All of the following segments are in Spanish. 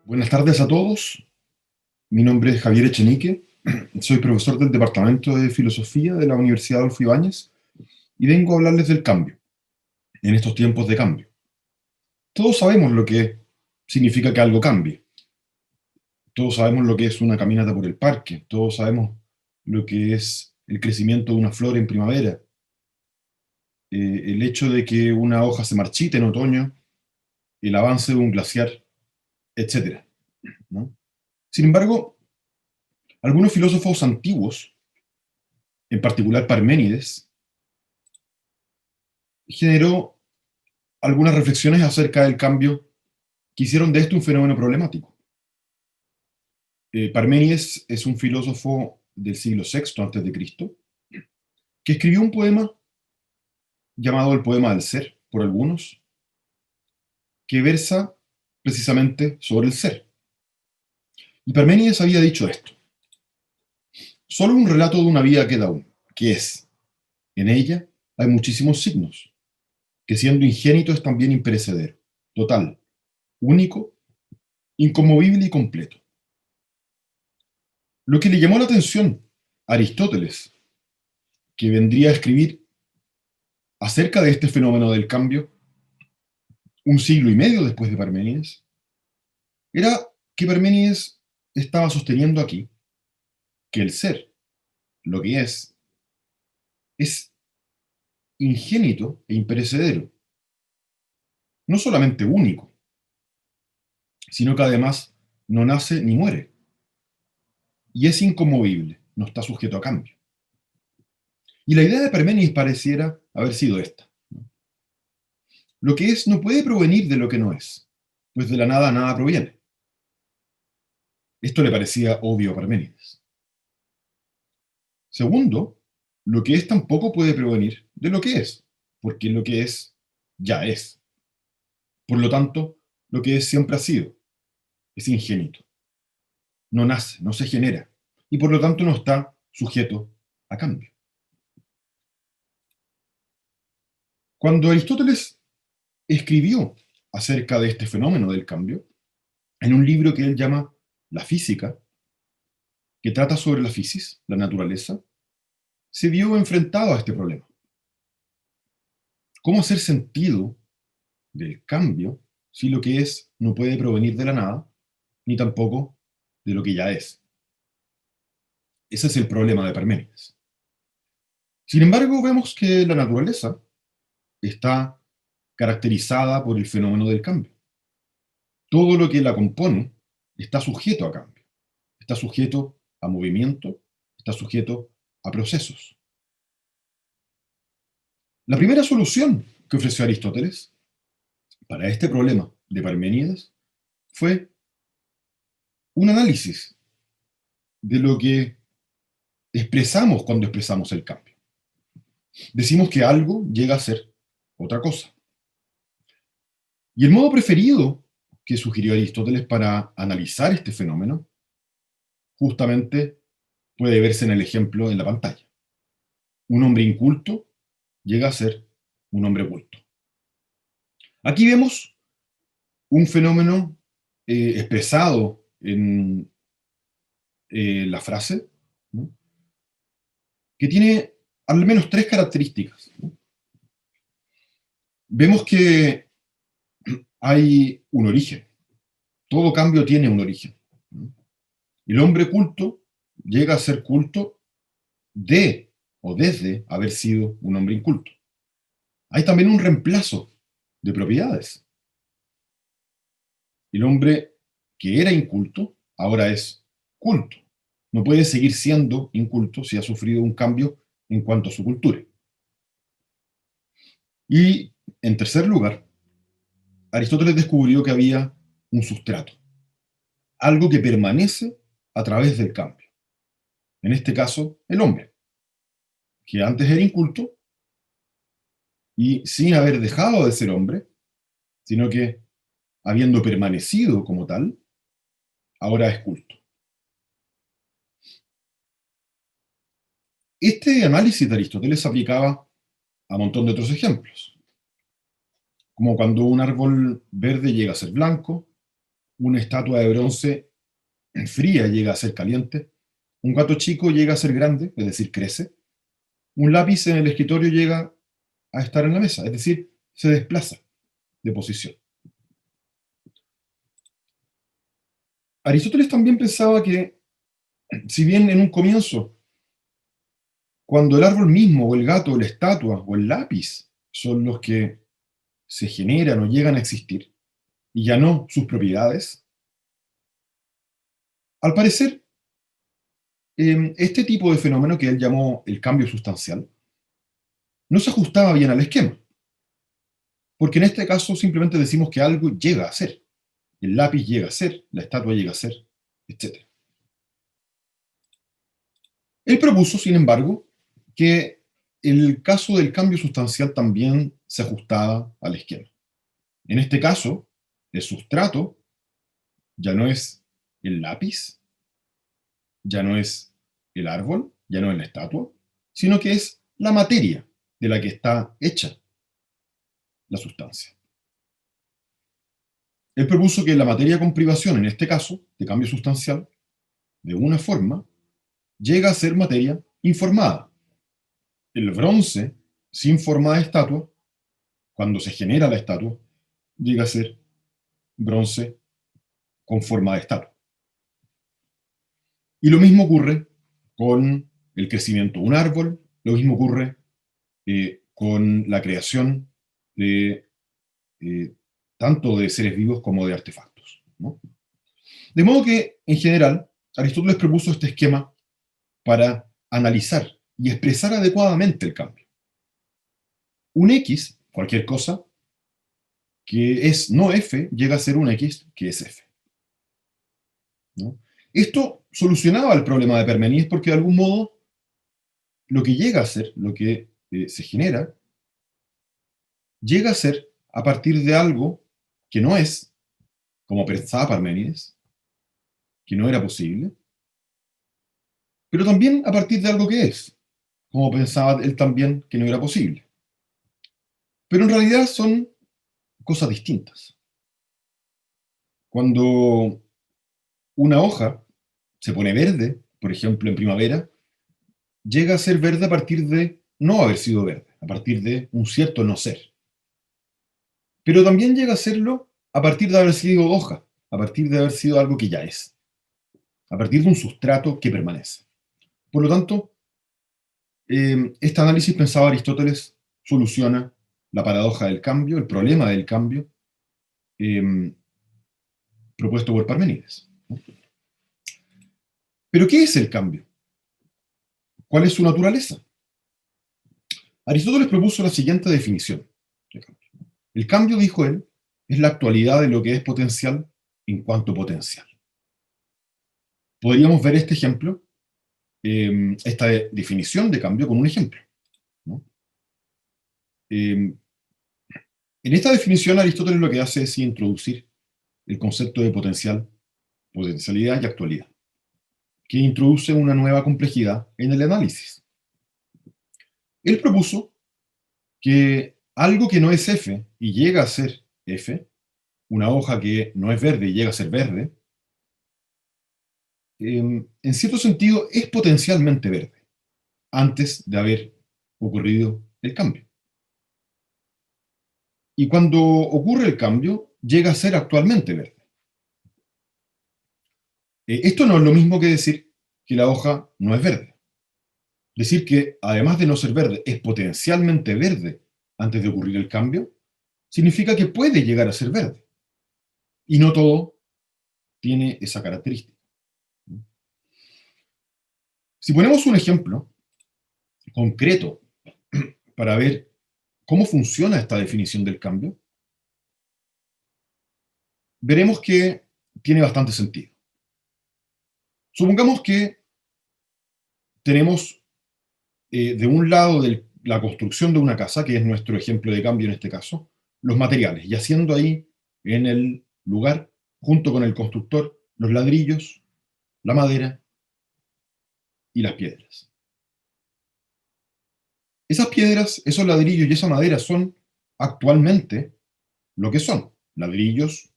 Buenas tardes a todos. Mi nombre es Javier Echenique. Soy profesor del Departamento de Filosofía de la Universidad Adolfo Ibáñez y vengo a hablarles del cambio, en estos tiempos de cambio. Todos sabemos lo que significa que algo cambie. Todos sabemos lo que es una caminata por el parque. Todos sabemos lo que es el crecimiento de una flor en primavera. El hecho de que una hoja se marchite en otoño, el avance de un glaciar, etc., ¿no? Sin embargo, algunos filósofos antiguos, en particular Parménides, generó algunas reflexiones acerca del cambio que hicieron de esto un fenómeno problemático. Parménides es un filósofo del siglo VI a.C., que escribió un poema llamado el Poema del Ser, por algunos, que versa precisamente sobre el ser. Y Parménides había dicho esto: solo un relato de una vida queda aún, que es, en ella hay muchísimos signos, que siendo ingénito es también imperecedero, total, único, inconmovible y completo. Lo que le llamó la atención a Aristóteles, que vendría a escribir acerca de este fenómeno del cambio un siglo y medio después de Parménides, era que Parménides estaba sosteniendo aquí que el ser, lo que es ingénito e imperecedero, no solamente único, sino que además no nace ni muere, y es inconmovible, no está sujeto a cambio. Y la idea de Parménides pareciera haber sido esta: lo que es no puede provenir de lo que no es, pues de la nada nada proviene. Esto le parecía obvio a Parménides. Segundo, lo que es tampoco puede provenir de lo que es, porque lo que es ya es. Por lo tanto, lo que es siempre ha sido, es ingénito. No nace, no se genera, y por lo tanto no está sujeto a cambio. Cuando Aristóteles escribió acerca de este fenómeno del cambio, en un libro que él llama La Física, que trata sobre la fisis, la naturaleza, se vio enfrentado a este problema. ¿Cómo hacer sentido del cambio si lo que es no puede provenir de la nada, ni tampoco de lo que ya es? Ese es el problema de Parménides. Sin embargo, vemos que la naturaleza está caracterizada por el fenómeno del cambio. Todo lo que la compone está sujeto a cambio, está sujeto a movimiento, está sujeto a procesos. La primera solución que ofreció Aristóteles para este problema de Parménides fue un análisis de lo que expresamos cuando expresamos el cambio. Decimos que algo llega a ser otra cosa. Y el modo preferido que sugirió Aristóteles para analizar este fenómeno justamente puede verse en el ejemplo en la pantalla. Un hombre inculto llega a ser un hombre culto. Aquí vemos un fenómeno expresado en la frase, ¿no?, que tiene al menos tres características, ¿no? Vemos que hay un origen. Todo cambio tiene un origen, ¿no? El hombre culto llega a ser culto de o desde haber sido un hombre inculto. Hay también un reemplazo de propiedades. El hombre que era inculto ahora es culto. No puede seguir siendo inculto si ha sufrido un cambio en cuanto a su cultura. Y, en tercer lugar, Aristóteles descubrió que había un sustrato, algo que permanece a través del cambio. En este caso, el hombre, que antes era inculto y sin haber dejado de ser hombre, sino que, habiendo permanecido como tal, ahora es culto. Este análisis de Aristóteles se aplicaba a un montón de otros ejemplos, como cuando un árbol verde llega a ser blanco, una estatua de bronce fría llega a ser caliente, un gato chico llega a ser grande, es decir, crece, un lápiz en el escritorio llega a estar en la mesa, es decir, se desplaza de posición. Aristóteles también pensaba que, si bien en un comienzo, cuando el árbol mismo, o el gato, o la estatua, o el lápiz son los que se generan o llegan a existir, y ya no sus propiedades, al parecer, este tipo de fenómeno que él llamó el cambio sustancial, no se ajustaba bien al esquema, porque en este caso simplemente decimos que algo llega a ser. El lápiz llega a ser, la estatua llega a ser, etc. Él propuso, sin embargo, que el caso del cambio sustancial también se ajustaba al esquema. En este caso, el sustrato ya no es el lápiz, ya no es el árbol, ya no es la estatua, sino que es la materia de la que está hecha la sustancia. Él propuso que la materia con privación, en este caso, de cambio sustancial, de una forma, llega a ser materia informada. El bronce, sin forma de estatua, cuando se genera la estatua, llega a ser bronce con forma de estatua. Y lo mismo ocurre con el crecimiento de un árbol, lo mismo ocurre con la creación de eh, tanto de seres vivos como de artefactos, ¿no? De modo que, en general, Aristóteles propuso este esquema para analizar y expresar adecuadamente el cambio. Un X, cualquier cosa, que es no F, llega a ser un X que es F, ¿no? Esto solucionaba el problema de Parmenides porque de algún modo lo que llega a ser, lo que se genera, llega a ser a partir de algo que no es, como pensaba Parménides, que no era posible, pero también a partir de algo que es, como pensaba él también que no era posible. Pero en realidad son cosas distintas. Cuando una hoja se pone verde, por ejemplo en primavera, llega a ser verde a partir de no haber sido verde, a partir de un cierto no ser. Pero también llega a serlo a partir de haber sido hoja, a partir de haber sido algo que ya es, a partir de un sustrato que permanece. Por lo tanto, este análisis, pensaba Aristóteles, soluciona la paradoja del cambio, el problema del cambio, eh, propuesto por Parmenides. ¿Pero qué es el cambio? ¿Cuál es su naturaleza? Aristóteles propuso la siguiente definición de cambio. El cambio, dijo él, es la actualidad de lo que es potencial en cuanto potencial. Podríamos ver este ejemplo, esta definición de cambio con un ejemplo, ¿no? En esta definición, Aristóteles lo que hace es introducir el concepto de potencial, potencialidad y actualidad, que introduce una nueva complejidad en el análisis. Él propuso que algo que no es F y llega a ser F, una hoja que no es verde y llega a ser verde, en cierto sentido es potencialmente verde, antes de haber ocurrido el cambio. Y cuando ocurre el cambio, llega a ser actualmente verde. Esto no es lo mismo que decir que la hoja no es verde. Decir que, además de no ser verde, es potencialmente verde antes de ocurrir el cambio, significa que puede llegar a ser verde. Y no todo tiene esa característica. Si ponemos un ejemplo concreto para ver cómo funciona esta definición del cambio, veremos que tiene bastante sentido. Supongamos que tenemos de un lado de la construcción de una casa, que es nuestro ejemplo de cambio en este caso, los materiales, y haciendo ahí en el lugar, junto con el constructor, los ladrillos, la madera y las piedras. Esas piedras, esos ladrillos y esa madera son actualmente lo que son: ladrillos,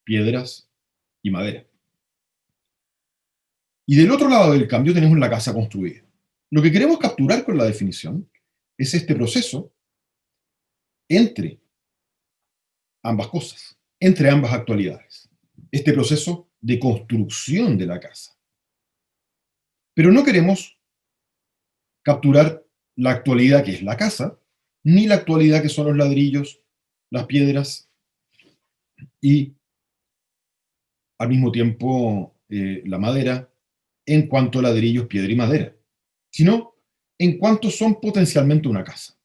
piedras y madera. Y del otro lado del cambio tenemos la casa construida. Lo que queremos capturar con la definición es este proceso entre ambas cosas, entre ambas actualidades. Este proceso de construcción de la casa. Pero no queremos capturar la actualidad que es la casa, ni la actualidad que son los ladrillos, las piedras y al mismo tiempo la madera, en cuanto a ladrillos, piedra y madera, sino en cuanto son potencialmente una casa.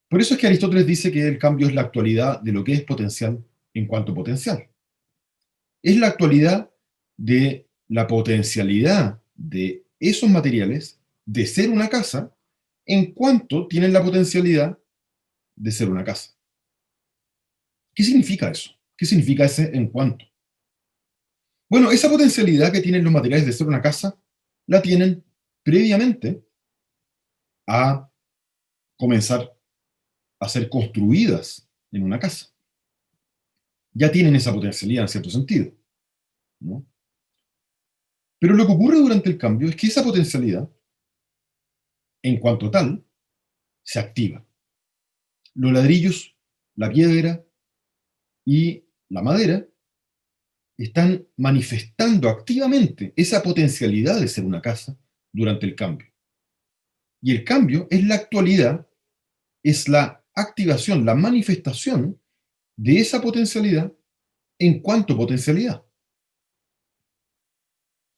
Por eso es que Aristóteles dice que el cambio es la actualidad de lo que es potencial en cuanto potencial. Es la actualidad de la potencialidad de esos materiales de ser una casa en cuanto tienen la potencialidad de ser una casa. ¿Qué significa eso? ¿Qué significa ese en cuanto? Bueno, esa potencialidad que tienen los materiales de ser una casa la tienen previamente a comenzar a ser construidas en una casa. Ya tienen esa potencialidad en cierto sentido, ¿no? Pero lo que ocurre durante el cambio es que esa potencialidad, en cuanto tal, se activa. Los ladrillos, la piedra y la madera están manifestando activamente esa potencialidad de ser una casa durante el cambio. Y el cambio es la actualidad, es la activación, la manifestación de esa potencialidad en cuanto potencialidad.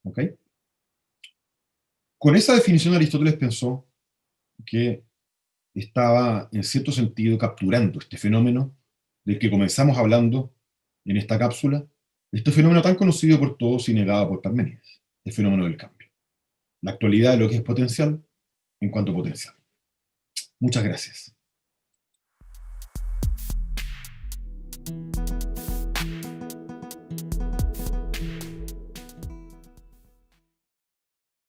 ¿Ok? Con esa definición Aristóteles pensó que estaba en cierto sentido capturando este fenómeno del que comenzamos hablando en esta cápsula, este fenómeno tan conocido por todos y negado por Parménides, el fenómeno del cambio. La actualidad de lo que es potencial en cuanto potencial. Muchas gracias.